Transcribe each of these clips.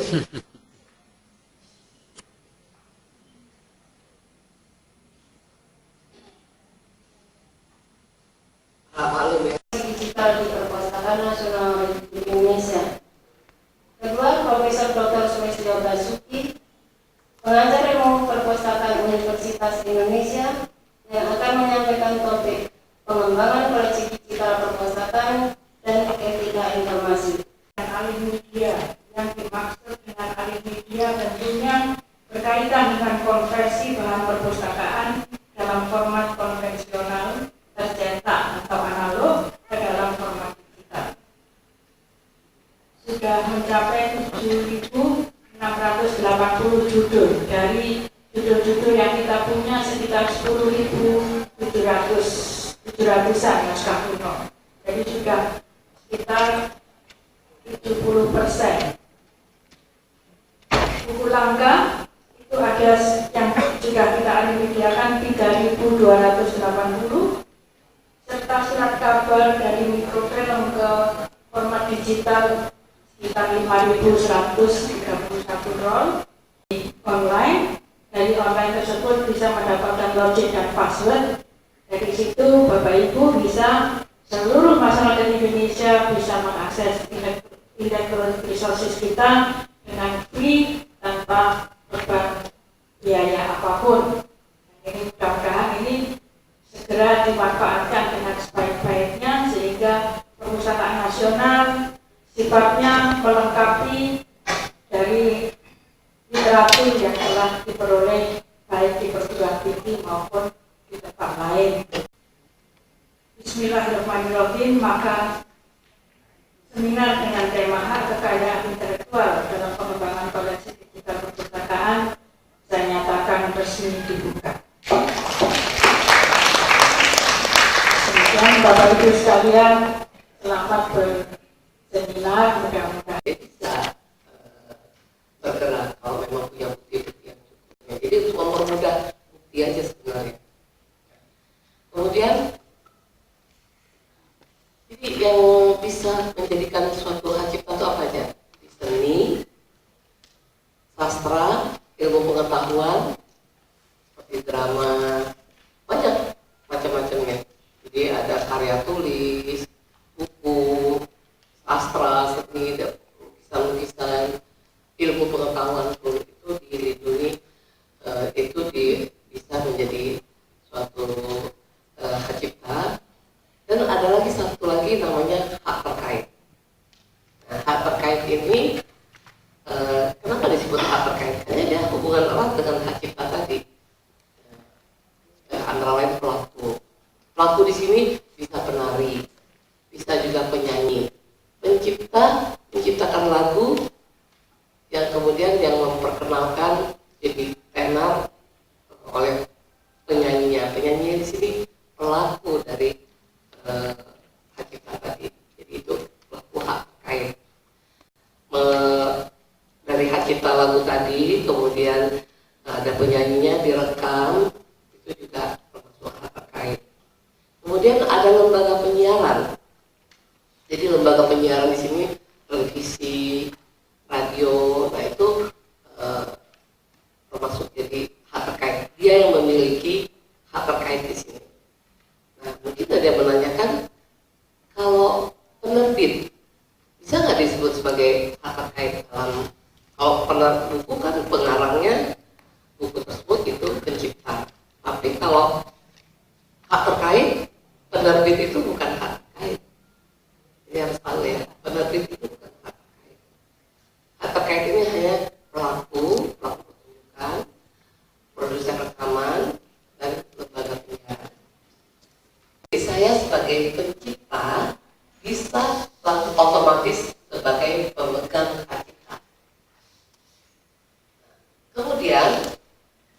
Maklum ya. Digital di Perpustakaan Nasional Republik Indonesia. Kedua, Profesor Dr. Sulistyo Basuki, pengajar ilmu perpustakaan Universitas Indonesia, yang akan menyampaikan topik pengembangan koleksi digital perpustakaan dan etika informasi. Alih media yang dimaksud dengan alih media tentunya berkaitan dengan konversi bahan perpustakaan dalam format konvensional tercetak atau analog ke dalam format digital. Sudah mencapai 7.680 judul. Dari judul-judul yang kita punya sekitar 10.700-an naskah kuno. Jadi sudah sekitar 70%. Buku langka itu ada yang sudah kita alih mediakan 3.280, serta surat kabar dari mikrofilm ke format digital sekitar 5.131 roll. Online, dari online tersebut bisa mendapatkan login dan password. Dari situ Bapak Ibu bisa, seluruh masyarakat Indonesia bisa mengakses electronic resources kita dengan free tanpa beban biaya apapun. Ini mudah-mudahan ini segera dimanfaatkan dengan sebaik-baiknya sehingga perpustakaan nasional sifatnya melengkapi dari literatur yang telah diperoleh baik di perguruan tinggi maupun di tempat lain. Bismillahirrahmanirrahim. Maka seminar dengan tema hak kekayaan intelektual dalam pengembangan koleksi digital perpustakaan saya nyatakan resmi dibuka. Kemudian Bapak Ibu sekalian, selamat berseminar, mudah-mudahan Bisa bergerak kalau memang punya bukti-bukti yang cukup. Jadi untuk mempermudah bukti aja sebenarnya. Kemudian jadi yang bisa menjadikan suatu hak cipta itu apa aja? Seni, sastra, ilmu pengetahuan, seperti drama, banyak macam-macamnya. Jadi ada karya tulis, buku, sastra, seni, lukisan-lukisan, ilmu pengetahuan pun itu dilindungi, bisa menjadi suatu hak cipta. Dan ada lagi satu lagi namanya hak terkait. Nah, hak terkait ini kenapa disebut hak terkait? Karena dia hubungan erat dengan hak cipta tadi. Antara lain pelaku. Pelaku di sini bisa penari, bisa juga penyanyi, menciptakan lagu yang kemudian yang memperkenalkan jadi tenar oleh penyanyinya. Penyanyi di sini pelaku dari hak cipta tadi. Jadi itu pelaku hak terkait. Dari hak cipta lagu tadi, kemudian ada penyanyinya direkam, itu juga termasuk hak terkait. Kemudian ada lembaga penyiaran. Jadi lembaga penyiaran di sini televisi, radio, nah itu termasuk jadi hak terkait. Dia yang memiliki hak terkait di sini. Nah, mungkin ada yang menanyakan, kalau penerbit bisa nggak disebut sebagai hak terkait dalam, kalau buku kan pengarangnya, buku tersebut itu pencipta. Tapi kalau hak terkait, penerbit itu bukan hak terkait. Ini harus tahu ya, penerbit itu bukan hak terkait. Hak terkait ini hanya pelaku pertunjukan, produser rekaman, dan lembaga penyiaran. Jadi saya sebagai pencipta bisa langsung otomatis sebagai pemegang hak cipta. Kemudian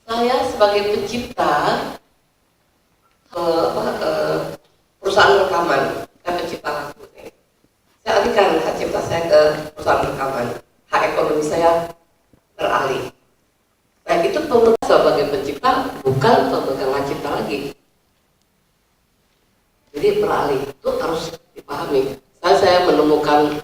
saya sebagai pencipta perusahaan rekaman, pencipta lagu ini, saya alihkan hak cipta saya ke perusahaan rekaman, hak ekonomi saya beralih. Nah itu pemegang sebagai pencipta bukan pemegang hak cipta lagi. Jadi beralih itu harus dipahami. Saya menemukan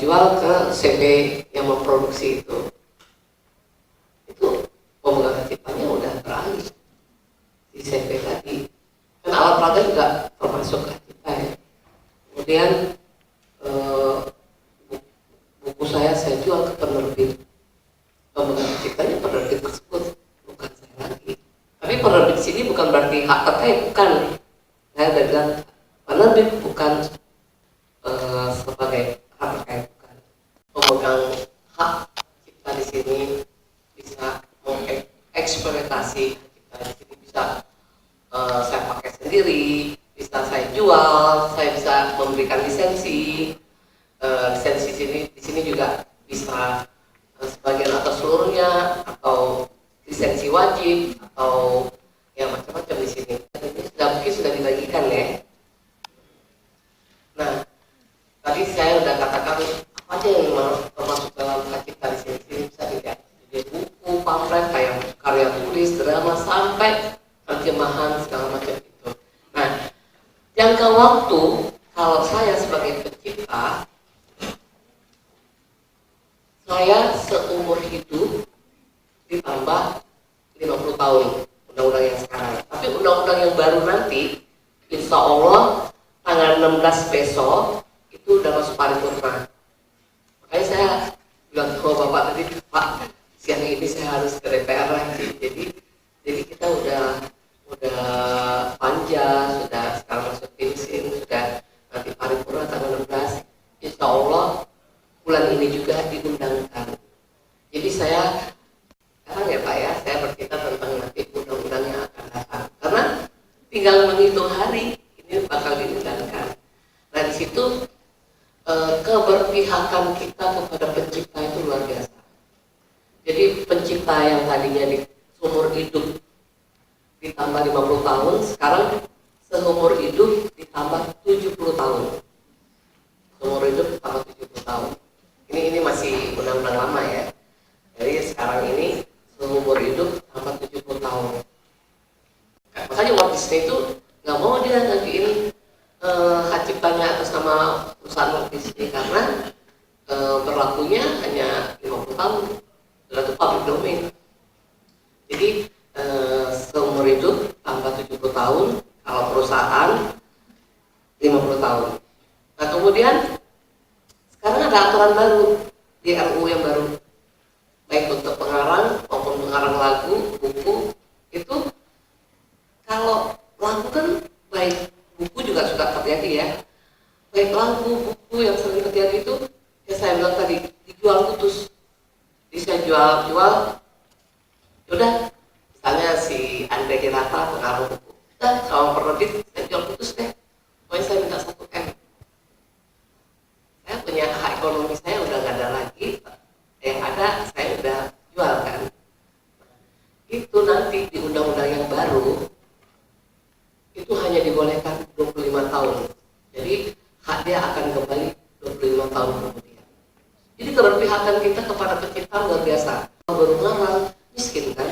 jual ke CP yang memproduksi itu pemegang hak ciptanya udah beralih di CP tadi. Kan alat peraga juga termasuk hak cipta ya. Kemudian buku saya jual ke penerbit, pemegang hak ciptanya penerbit tersebut, bukan saya lagi. Tapi penerbit sini bukan berarti hak terkait, bukan. Saya udah bilang penerbit bukan sebagai hak terkait, bukan. Pemegang hak cipta di sini bisa eksploitasi hak cipta di sini, bisa saya pakai sendiri, bisa saya jual, saya bisa memberikan lisensi. Lisensi di sini juga bisa sebagian atau seluruhnya, atau lisensi wajib, atau ya macam-macam di sini. Ini mungkin sudah dibagikan ya. Nah, tadi saya sudah katakan apa aja yang termasuk dalam hak cipta di sini. Sini bisa dilihat dari buku, pamflet, kayak karya tulis, drama, sampai terjemahan segala macam itu. Nah, jangka waktu kalau saya sebagai pencipta, saya seumur hidup ditambah 50 tahun undang-undang yang sekarang. Tapi undang-undang yang baru nanti, insya Allah tanggal 16 besok itu udah masuk paripurna. Makanya saya bilang ke Bapak tadi, Pak, siang ini saya harus ke DPR lagi. Jadi kita udah panja, sudah sekarang masuk timsin, sudah nanti paripurna tanggal 16. Insya Allah bulan ini juga diundangkan. Jadi saya sekarang ya Pak ya, saya bercerita tentang nanti undang-undang yang akan datang. Karena tinggal menghitung hari ini bakal diundangkan. Nah di situ keberpihakan kita kepada pencipta itu luar biasa. Jadi pencipta yang tadinya di seumur hidup ditambah 50 tahun, sekarang seumur hidup ditambah 70 tahun. Seumur hidup ditambah 70 tahun. Ini masih undang-undang lama ya. Jadi sekarang ini seumur hidup tambah 70 tahun. Makanya Walt Disney itu nggak mau dia ngajuin hak ciptanya atas nama perusahaan Walt Disney karena berlakunya hanya 50 tahun. Sudah itu public domain. Jadi seumur hidup tambah 70 tahun, kalau perusahaan 50 tahun. Nah kemudian sekarang ada aturan baru di RUU yang baru, baik untuk pengarang maupun pengarang lagu, buku. Itu kalau lagu kan baik, buku juga sudah terjadi ya. Baik lagu, buku yang sering terjadi itu, ya saya bilang tadi, dijual putus. Bisa jual, yaudah, misalnya si Andre Hirata pengarang buku, dan kalau penerbit saya jual putus deh, pokoknya saya minta 1M. Saya punya hak ekonomi, saya udah nggak ada lagi, yang ada saya udah jual kan. Itu nanti di undang-undang yang baru itu hanya dibolehkan 25 tahun. Jadi hak dia akan kembali 25 tahun kemudian. Jadi keberpihakan kita kepada pencipta luar biasa. Kalau baru ngarang miskin kan,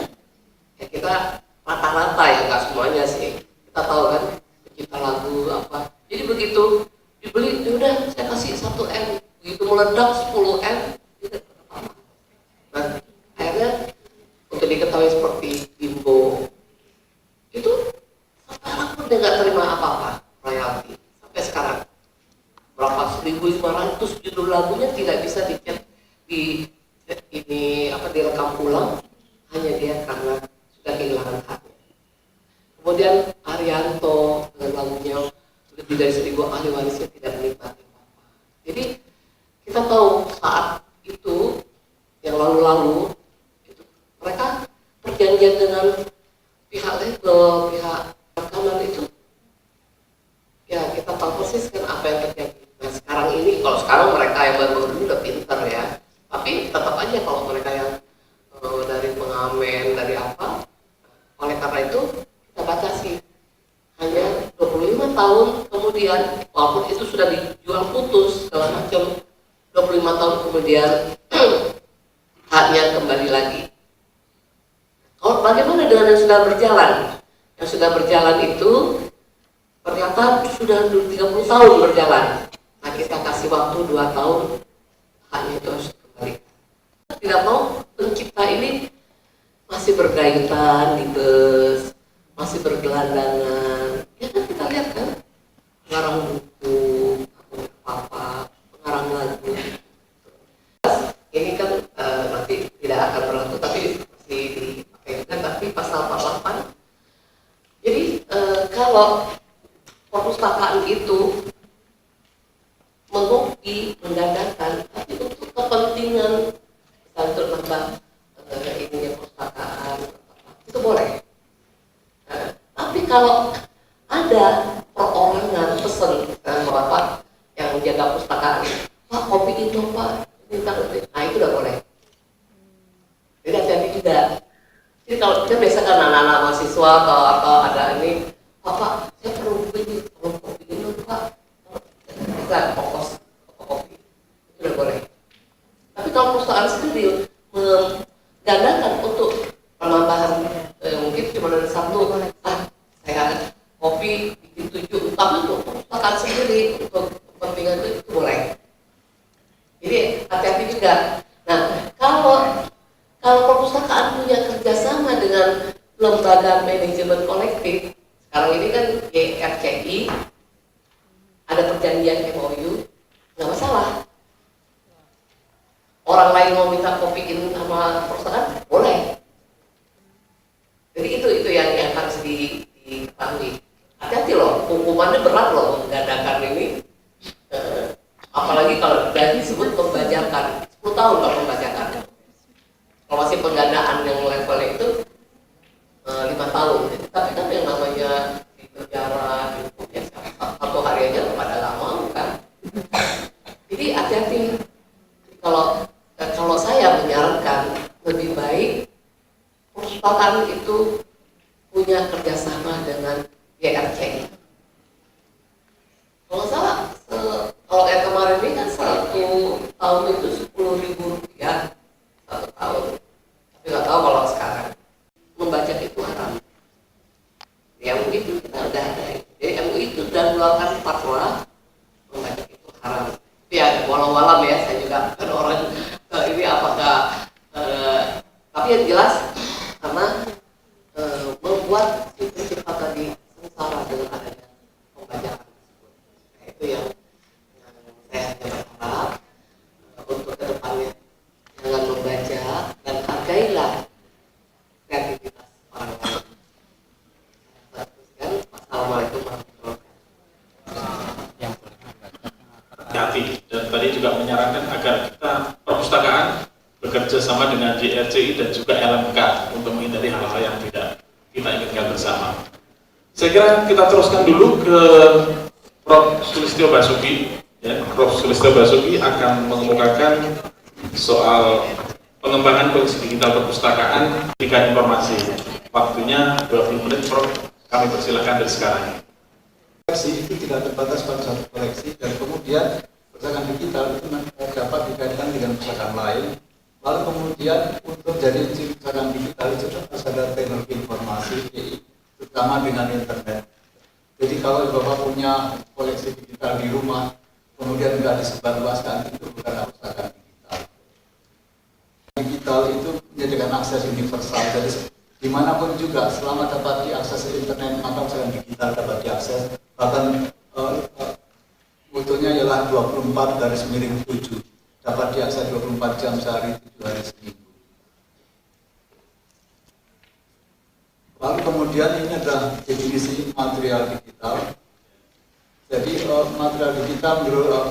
ya kita rata-rata ya, nggak semuanya sih. Kita tahu kan pencipta lagu apa. Jadi begitu dibeli, udah saya kasih 1M, begitu meledak 10M, tidak apa-apa. Nah, akhirnya untuk diketahui seperti Bimbo, itu sekarang pun dia nggak terima apa-apa royalti sampai sekarang. Berapa 1.500 judul lagunya tidak bisa dicek direkam ulang, hanya dia karena sudah kehilangan haknya. Kemudian Arianto dengan lagunya lebih dari 1.000 ahli warisnya tidak menikmati apa-apa. Jadi kita tahu saat itu yang lalu-lalu itu mereka perjanjian dengan pihak label, pihak rekaman itu, ya kita tahu persis kan apa yang terjadi. Nah sekarang ini, kalau sekarang mereka yang baru-baru ini udah pintar ya, tapi tetap aja kalau mereka yang dari pengamen, dari apa, oleh karena itu kita batasi hanya 25 tahun kemudian, walaupun itu sudah dijual putus segala macam, 25 tahun kemudian haknya kembali lagi. Kalau bagaimana dengan yang sudah berjalan? Yang sudah berjalan itu ternyata sudah 30 tahun berjalan. Nah kita kasih waktu 2 tahun haknya itu harus dikembalikan. Tidak mau pencipta ini masih bergayutan di bus, masih bergelandangan. Ya kan kita lihat kan, pengarang buku, apa, pengarang lagu. Ini kan nanti tidak akan berlaku, tapi masih dipakai kan, tapi pasal 48. Jadi kalau perpustakaan itu mengopi, menggandakan, tapi untuk kepentingan misalnya untuk nambah ininya perpustakaan, itu boleh. Tapi kalau ada perorangan pesen berapa yang jaga perpustakaan, Pak kopi itu Pak, minta nah itu udah boleh. Jadi hati-hati juga. Jadi kalau kita biasa kan anak-anak mahasiswa atau ada ini, Pak, saya perlu beli kopi ini Pak. Kita fokus kopi itu udah boleh. Tapi kalau perusahaan sendiri menggandakan untuk penambahan mungkin cuma ada satu, saya kopi bikin 7, tapi untuk perpustakaan sendiri untuk kepentingan itu boleh. Jadi hati-hati juga. Nah kalau perpustakaan punya kerjasama dengan lembaga manajemen kolektif, sekarang ini kan YRCI ada perjanjian MOU, nggak masalah. Orang lain mau minta kopiin sama perusahaan, boleh. Jadi itu yang harus diketahui. Hati-hati loh, hukumannya berat loh menggandakan ini. Apalagi kalau sudah disebut pembajakan, 10 tahun kalau pembajakan. Kalau masih penggandaan yang levelnya itu 5 tahun. Tapi kan yang namanya di penjara, ya, satu hari aja pada nggak mau kan. Jadi hati-hati. Kalau saya menyarankan lebih baik perpustakaan itu punya kerjasama dengan YRCI. Kalau salah, kalau kayak kemarin ini kan 1 tahun itu 10.000 rupiah 1 tahun. Tapi nggak tahu kalau sekarang membajak itu haram. Di MUI itu kita udah ada. Jadi MUI itu sudah mengeluarkan fatwa membajak itu haram. Ya walau-walam ya, saya juga kan orang ini apakah tapi yang jelas karena membuat si pencipta tadi sengsara dengan adanya pembajakan tersebut. Nah, itu yang saya hanya berharap untuk kedepannya jangan membajak dan hargailah kreativitas orang lain. Assalamualaikum warahmatullahi wabarakatuh. Dan tadi juga menyarankan agar kita perpustakaan bekerja sama dengan JRCI dan juga LMK untuk menghindari hal-hal yang tidak kita inginkan bersama. Saya kira kita teruskan dulu ke Prof. Sulistyo Basuki. Ya, Prof. Sulistyo Basuki akan mengemukakan soal pengembangan koleksi digital perpustakaan jika informasi. Waktunya 20 menit, Prof. Kami persilakan dari sekarang. Koleksi itu tidak terbatas pada satu koleksi, dan kemudian perpustakaan digital itu dapat dikaitkan dengan perpustakaan lain. Lalu kemudian untuk jadi perpustakaan digital itu harus ada teknologi informasi, terutama dengan internet. Jadi kalau Bapak punya koleksi digital di rumah, kemudian tidak disebarluaskan, itu bukan perpustakaan digital. Digital itu menyediakan akses universal, jadi dimanapun juga selama dapat diakses internet, maka perpustakaan digital dapat diakses. Bahkan mutunya ialah 24/7, dapat diakses 24 jam sehari, 7 hari seminggu. Lalu kemudian ini adalah definisi material digital. Jadi material digital menurut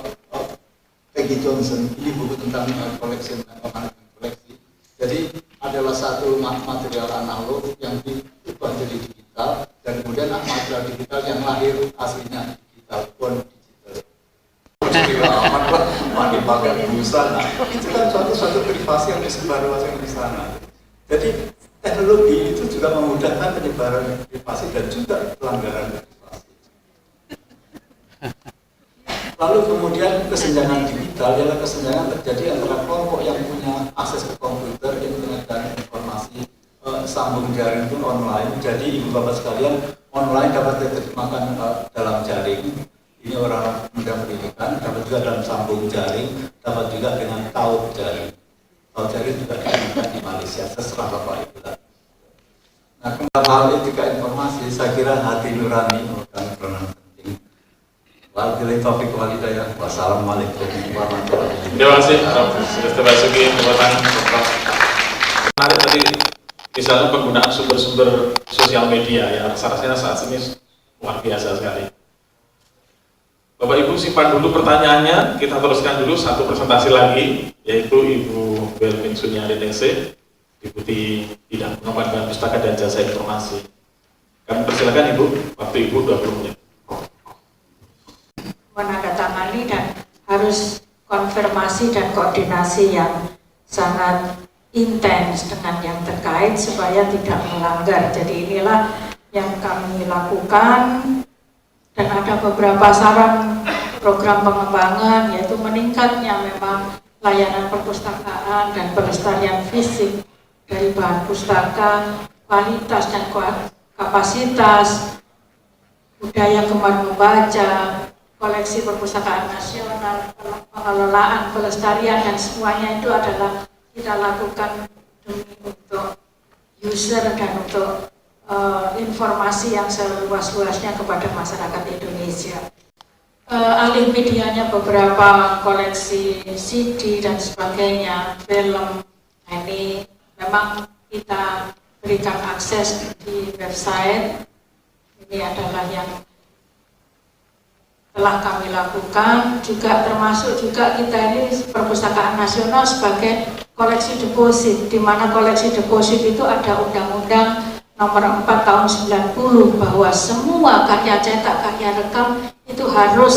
Peggy Johnson, ini buku tentang koleksi, tentang koleksi. Jadi adalah satu material analog yang diubah jadi digital, dan kemudian material digital yang lahir aslinya digital, born digital. Makin pakai busana, itu kan suatu privasi yang disebarluaskan di sana. Jadi teknologi itu juga memudahkan penyebaran privasi dan juga pelanggaran privasi. Lalu kemudian kesenjangan digital adalah kesenjangan terjadi antara kelompok yang punya akses ke komputer, internet dan informasi sambung jaring pun online. Jadi ibu bapak sekalian, online dapat diterjemahkan dalam jaring, Ini orang muda pendidikan, dapat juga dalam sambung jaring, dapat juga dengan taut jaring. Taut jaring juga digunakan di Malaysia, seserah Bapak Ibu. Nah, kembali hal etika informasi, saya kira hati nurani merupakan peranan penting. Wabillahi taufiq wal hidayah. Wassalamualaikum warahmatullahi wabarakatuh. Terima kasih sudah terbasuki kekuatan. Menarik tadi misalnya penggunaan sumber-sumber sosial media yang rasanya saat ini luar biasa sekali. Bapak Ibu simpan dulu pertanyaannya, kita teruskan dulu satu presentasi lagi, yaitu Ibu Welmin Sunyadinese, Deputi Bidang Pengembangan Pustaka dan Jasa Informasi. Kami persilakan Ibu, waktu Ibu 20 menit. Menandatangani dan harus konfirmasi dan koordinasi yang sangat intens dengan yang terkait supaya tidak melanggar. Jadi inilah yang kami lakukan. Dan ada beberapa saran program pengembangan, yaitu meningkatnya memang layanan perpustakaan dan pelestarian fisik dari bahan pustaka, kualitas dan kapasitas, budaya gemar membaca, koleksi perpustakaan nasional, pengelolaan, pelestarian, dan semuanya itu adalah kita lakukan demi untuk user dan untuk informasi yang seluas-luasnya kepada masyarakat Indonesia. Alih medianya beberapa koleksi CD dan sebagainya, film, ini memang kita berikan akses di website. Ini adalah yang telah kami lakukan, juga termasuk juga kita ini perpustakaan nasional sebagai koleksi deposit, di mana koleksi deposit itu ada undang-undang nomor 4 tahun 90 bahwa semua karya cetak, karya rekam itu harus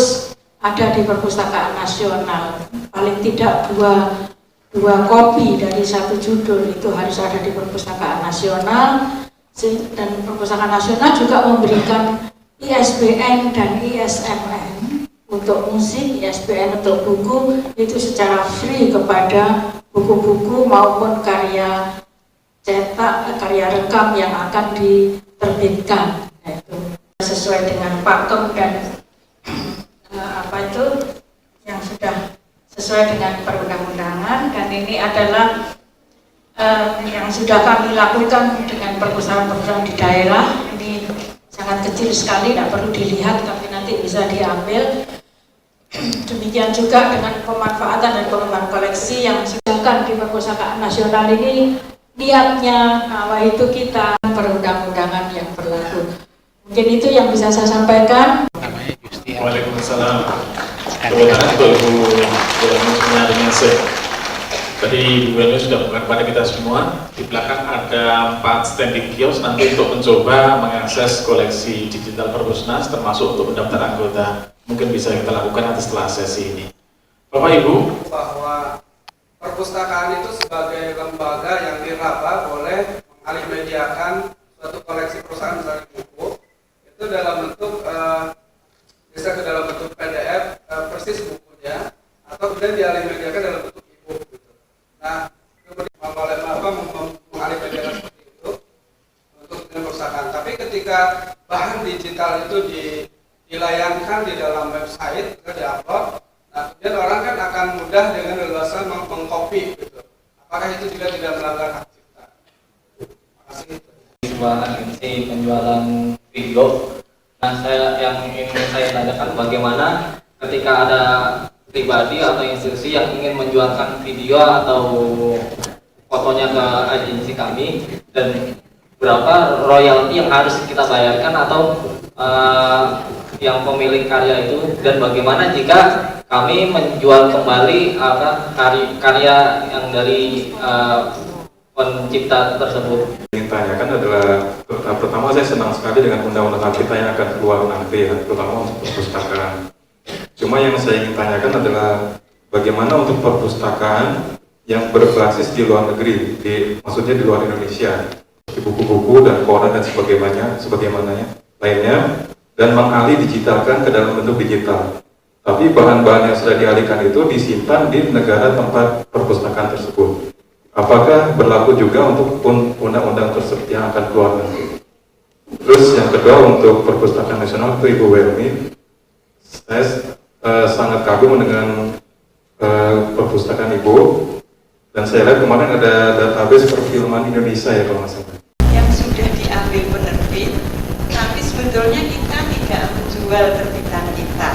ada di perpustakaan nasional. Paling tidak dua kopi dari satu judul itu harus ada di perpustakaan nasional. Dan perpustakaan nasional juga memberikan ISBN dan ISMN untuk musik, ISBN untuk buku itu secara free kepada buku-buku maupun karya cetak, karya rekam yang akan diterbitkan, yaitu sesuai dengan pakem dan yang sudah sesuai dengan perundang-undangan. Dan ini adalah yang sudah kami lakukan dengan perpustakaan-perpustakaan di daerah. Ini sangat kecil sekali, tidak perlu dilihat, tapi nanti bisa diambil. Demikian juga dengan pemanfaatan dan pengembangan koleksi yang sudah di perpustakaan nasional ini. Niatnya bahwa itu kita perundang-undangan yang berlaku. Mungkin itu yang bisa saya sampaikan. Waalaikumsalam. Kebetulan untuk Ibu Welmin Sunyadinese. Tadi Ibu Welmin sudah bukan kepada kita semua. Di belakang ada 4 standing kios nanti untuk mencoba mengakses koleksi digital Perpusnas, termasuk untuk mendaftar anggota. Mungkin bisa kita lakukan nanti setelah sesi ini. Bapak Ibu, bahwa perpustakaan itu sebagai lembaga yang diraba boleh mengalihmediakan suatu koleksi perusahaan misalnya buku itu dalam bentuk bisa ke dalam bentuk PDF persis bukunya, atau kemudian dialihmediakan dalam bentuk e-book gitu. Nah, kemudian mengalihmediakan seperti itu untuk perpustakaan. Tapi ketika bahan digital itu dilayangkan di dalam website, diupload. Nah, kemudian orang kan akan mudah dengan leluasa mengcopy gitu. Apakah itu juga tidak melanggar hak cipta? Terima kasih. Penjualan video. Nah, yang ingin saya tanyakan bagaimana ketika ada pribadi atau institusi yang ingin menjualkan video atau fotonya ke agensi kami, dan berapa royalti yang harus kita bayarkan atau yang pemilik karya itu, dan bagaimana jika kami menjual kembali karya yang dari pencipta tersebut. Yang ingin tanyakan adalah, pertama saya senang sekali dengan undang-undang kita yang akan keluar nanti ya, terutama untuk perpustakaan. Cuma yang saya ingin tanyakan adalah bagaimana untuk perpustakaan yang berbasis di luar negeri, maksudnya di luar Indonesia, seperti buku-buku dan koran dan sebagaimana lainnya, dan mengalih digitalkan ke dalam bentuk digital. Tapi bahan-bahan yang sudah dialihkan itu disimpan di negara tempat perpustakaan tersebut. Apakah berlaku juga untuk undang-undang tersebut yang akan keluar nanti? Terus yang kedua, untuk perpustakaan nasional itu Ibu Welmin, Saya sangat kagum dengan perpustakaan Ibu, dan saya lihat kemarin ada database perfilman Indonesia ya kalau nggak salah. Yang sudah diambil penerbit, tapi sebetulnya kita tidak menjual terbitan kita.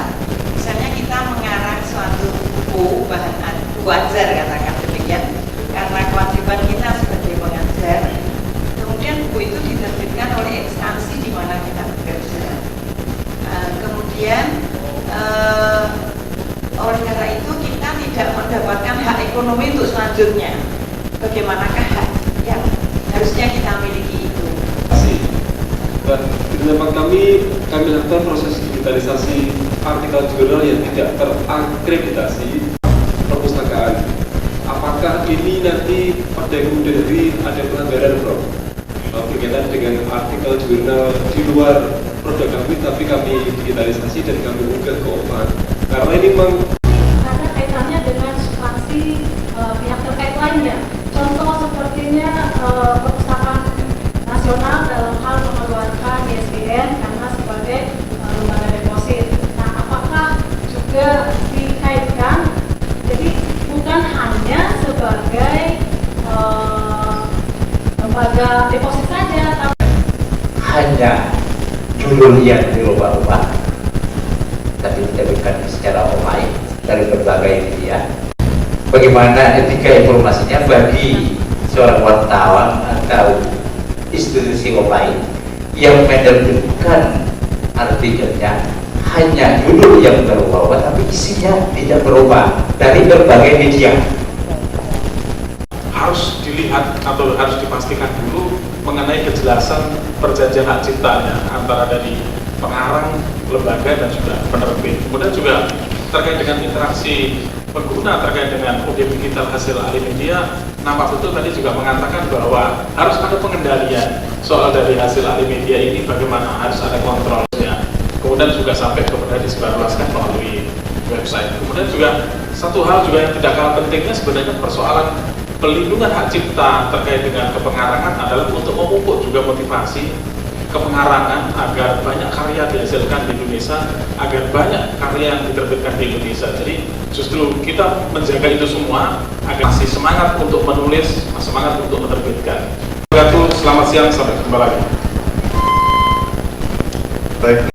Misalnya kita mengarang suatu buku buku ajar, katakan demikian, karena kewajiban kita sebagai pengajar. Kemudian buku itu diterbitkan oleh instansi di mana kita bekerja. Kemudian oleh karena itu kita tidak mendapatkan hak ekonomi untuk selanjutnya. Bagaimanakah hak yang harusnya kita miliki itu? Dan di tempat kami lakukan proses digitalisasi artikel jurnal yang tidak terakreditasi perpustakaan. Apakah ini nanti pada kemudian hari ada pelanggaran, Bro? Berkaitan dengan artikel jurnal di luar produk kami, tapi kami digitalisasi dan kami unggah ke OPAN. Karena ini memang ada kaitannya dengan substansi pihak terkait lainnya. Contoh sepertinya perpustakaan nasional dalam hal mengeluarkan ISBN karena sebagai lembaga deposit. Nah, apakah juga dikaitkan? Jadi bukan hanya sebagai lembaga deposit saja, tapi hanya judul yang dirubah-ubah, tapi diterbitkan secara online dari berbagai media. Bagaimana etika informasinya bagi seorang wartawan atau institusi online yang menerbitkan artikelnya hanya judul yang berubah-ubah, tapi isinya tidak berubah dari berbagai media. Harus dilihat atau harus dipastikan dulu mengenai kejelasan perjanjian hak ciptanya antara dari pengarang, lembaga, dan juga penerbit. Kemudian juga terkait dengan interaksi pengguna terkait dengan objek digital hasil alih media, nampak betul tadi juga mengatakan bahwa harus ada pengendalian soal dari hasil alih media ini, bagaimana harus ada kontrolnya. Kemudian juga sampai kemudian disebarluaskan melalui website. Kemudian juga satu hal juga yang tidak kalah pentingnya sebenarnya persoalan pelindungan hak cipta terkait dengan kepengarangan adalah untuk memupuk juga motivasi kepengarangan agar banyak karya dihasilkan di Indonesia, agar banyak karya yang diterbitkan di Indonesia. Jadi justru kita menjaga itu semua agar masih semangat untuk menulis, semangat untuk menerbitkan. Selamat siang, sampai jumpa lagi. Baik.